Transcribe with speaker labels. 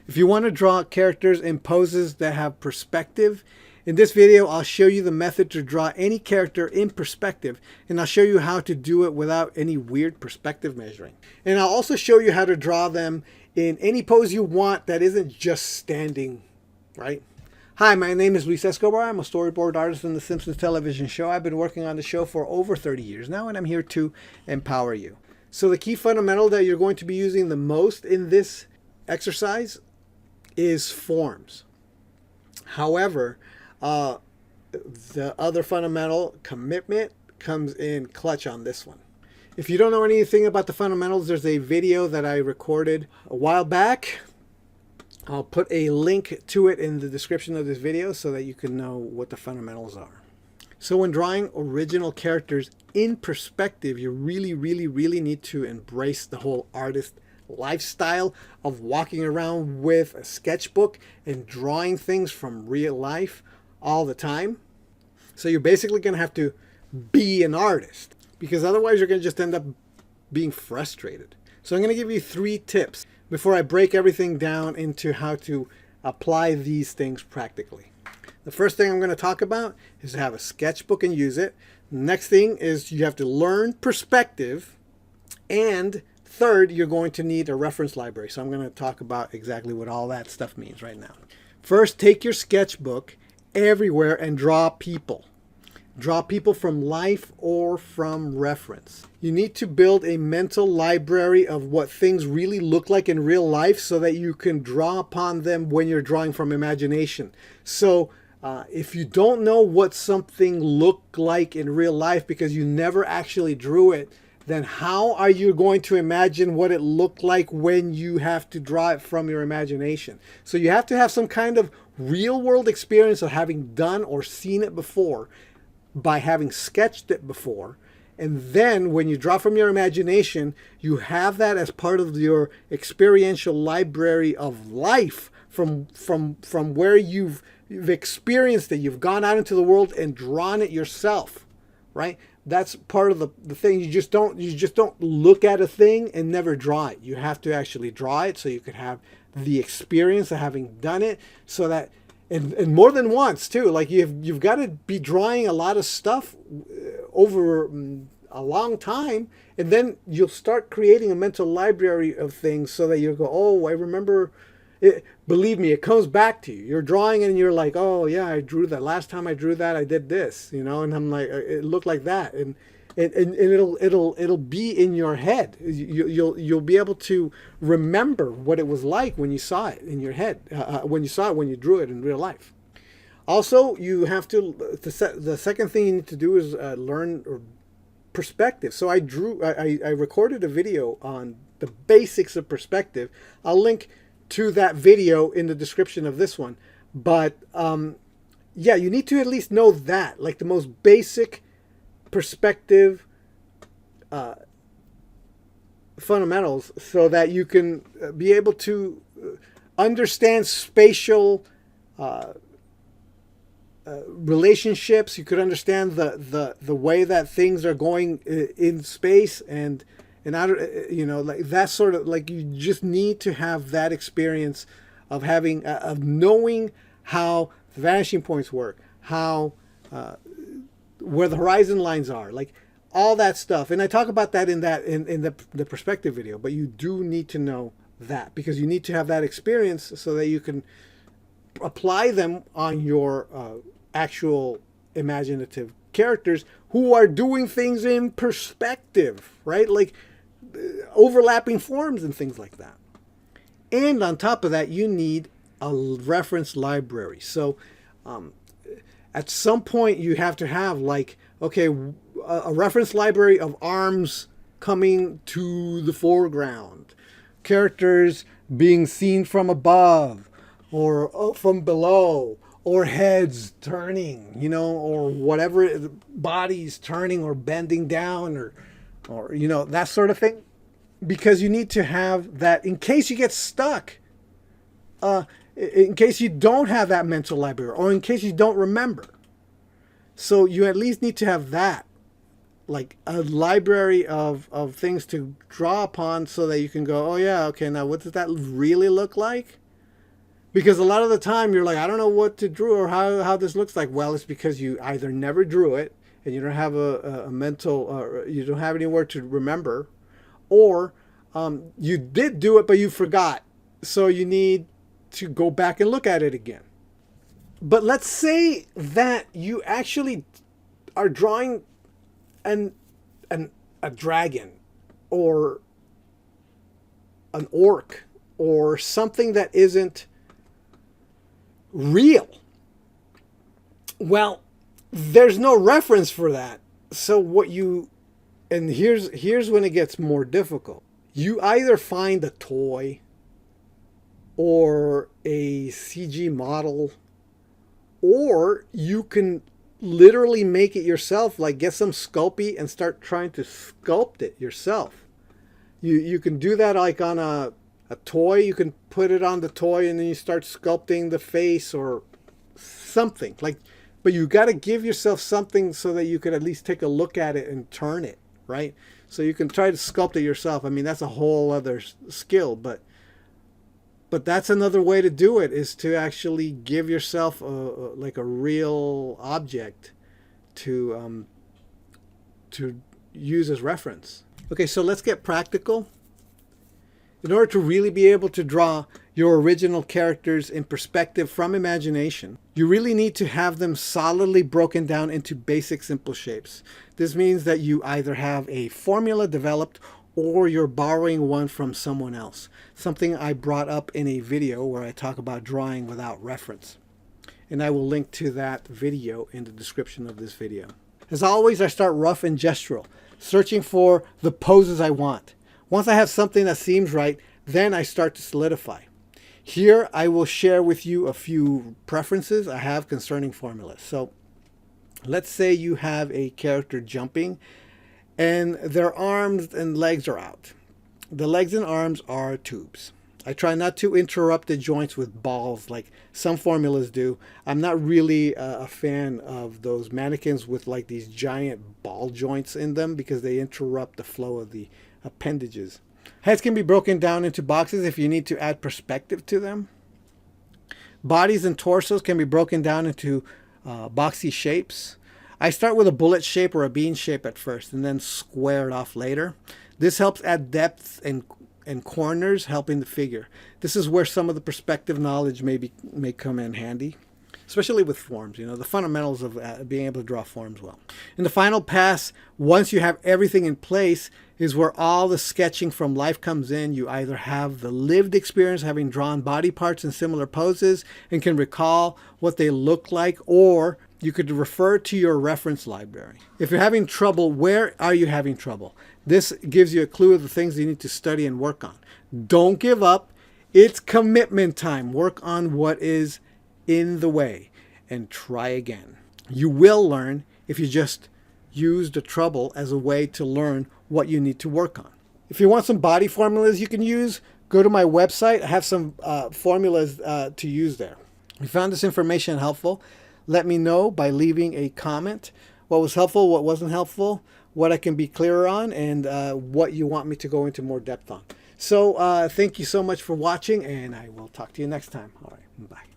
Speaker 1: If you want to draw characters and poses that have perspective, in this video I'll show you the method to draw any character in perspective, and I'll show you how to do it without any weird perspective measuring. And I'll also show you how to draw them in any pose you want that isn't just standing, right? Hi, my name is Luis Escobar. I'm a storyboard artist on the Simpsons television show. I've been working on the show for over 30 years now, and I'm here to empower you. So the key fundamental that you're going to be using the most in this exercise is forms. However, the other fundamental, commitment, comes in clutch on this one. If you don't know anything about the fundamentals, there's a video that I recorded a while back. I'll put a link to it in the description of this video so that you can know what the fundamentals are. So when drawing original characters in perspective, you really need to embrace the whole artist lifestyle of walking around with a sketchbook and drawing things from real life all the time. So you're basically going to have to be an artist, because otherwise you're going to just end up being frustrated. So I'm going to give you 3 tips before I break everything down into how to apply these things practically. The first thing I'm going to talk about is to have a sketchbook and use it. Next thing is you have to learn perspective. And third, you're going to need a reference library. So I'm going to talk about exactly what all that stuff means right now. First, take your sketchbook everywhere and draw people. Draw people from life or from reference. You need to build a mental library of what things really look like in real life so that you can draw upon them when you're drawing from imagination. So if you don't know what something looked like in real life because you never actually drew it, then how are you going to imagine what it looked like when you have to draw it from your imagination? So you have to have some kind of real world experience of having done or seen it before, by having sketched it before. And then when you draw from your imagination, you have that as part of your experiential library of life from where you've experienced it. You've gone out into the world and drawn it yourself, right? That's part of the thing. You just don't look at a thing and never draw it. You have to actually draw it so you could have the experience of having done it, so that and more than once too. Like you've got to be drawing a lot of stuff over a long time, and then you'll start creating a mental library of things so that you'll go, oh, I remember it. Believe me, it comes back to you. You're drawing and you're like, oh yeah, I drew that. Last time I drew that, I did this, and I'm like, it looked like that, and it'll be in your head. You'll be able to remember what it was like when you saw it in your head, when you drew it in real life. Also, you have to, the second thing you need to do is learn perspective. So I recorded a video on the basics of perspective. I'll link to that video in the description of this one. But yeah, you need to at least know that, like the most basic perspective fundamentals, so that you can be able to understand spatial relationships. You could understand the way that things are going in space and outer, like that sort of, like, you just need to have that experience of having of knowing how the vanishing points work, how where the horizon lines are, like all that stuff. And I talk about that in the perspective video, but you do need to know that, because you need to have that experience so that you can apply them on your actual imaginative characters who are doing things in perspective, right? Like overlapping forms and things like that. And on top of that, you need a reference library. So at some point you have to have, like, okay, a reference library of arms coming to the foreground, characters being seen from above or from below, or heads turning, or whatever, bodies turning or bending down, or that sort of thing. Because you need to have that in case you get stuck, in case you don't have that mental library, or in case you don't remember. So you at least need to have that, like a library of things to draw upon, so that you can go, oh yeah, okay, now what does that really look like? Because a lot of the time you're like, I don't know what to draw or how this looks like. Well, it's because you either never drew it and you don't have a mental, you don't have anywhere to remember, or you did do it, but you forgot. So you need to go back and look at it again. But let's say that you actually are drawing a dragon or an orc or something that isn't real. Well, there's no reference for that. So what you, and here's when it gets more difficult. You either find a toy or a CG model, or you can literally make it yourself, like get some Sculpey and start trying to sculpt it yourself. You can do that like on a toy. You can put it on the toy and then you start sculpting the face or something. Like, but you got to give yourself something so that you could at least take a look at it and turn it, right? So you can try to sculpt it yourself. I mean, that's a whole other skill, but that's another way to do it, is to actually give yourself like a real object to use as reference. Okay, so let's get practical. In order to really be able to draw your original characters in perspective from imagination, you really need to have them solidly broken down into basic simple shapes. This means that you either have a formula developed or you're borrowing one from someone else. Something I brought up in a video where I talk about drawing without reference. And I will link to that video in the description of this video. As always, I start rough and gestural, searching for the poses I want. Once I have something that seems right, then I start to solidify. Here I will share with you a few preferences I have concerning formulas. So let's say you have a character jumping and their arms and legs are out. The legs and arms are tubes. I try not to interrupt the joints with balls like some formulas do. I'm not really a fan of those mannequins with like these giant ball joints in them because they interrupt the flow of the appendages. Heads can be broken down into boxes if you need to add perspective to them. Bodies and torsos can be broken down into boxy shapes. I start with a bullet shape or a bean shape at first and then square it off later. This helps add depth and corners, helping the figure. This is where some of the perspective knowledge may come in handy, especially with forms, the fundamentals of being able to draw forms well. In the final pass, once you have everything in place, is where all the sketching from life comes in. You either have the lived experience having drawn body parts in similar poses and can recall what they look like, or you could refer to your reference library. If you're having trouble, where are you having trouble? This gives you a clue of the things you need to study and work on. Don't give up. It's commitment time. Work on what is in the way and try again. You will learn if you just use the trouble as a way to learn what you need to work on. If you want some body formulas you can use, go to my website. I have some formulas to use there. If you found this information helpful, let me know by leaving a comment. What was helpful, what wasn't helpful, what I can be clearer on, and what you want me to go into more depth on. So thank you so much for watching, and I will talk to you next time. All right, bye.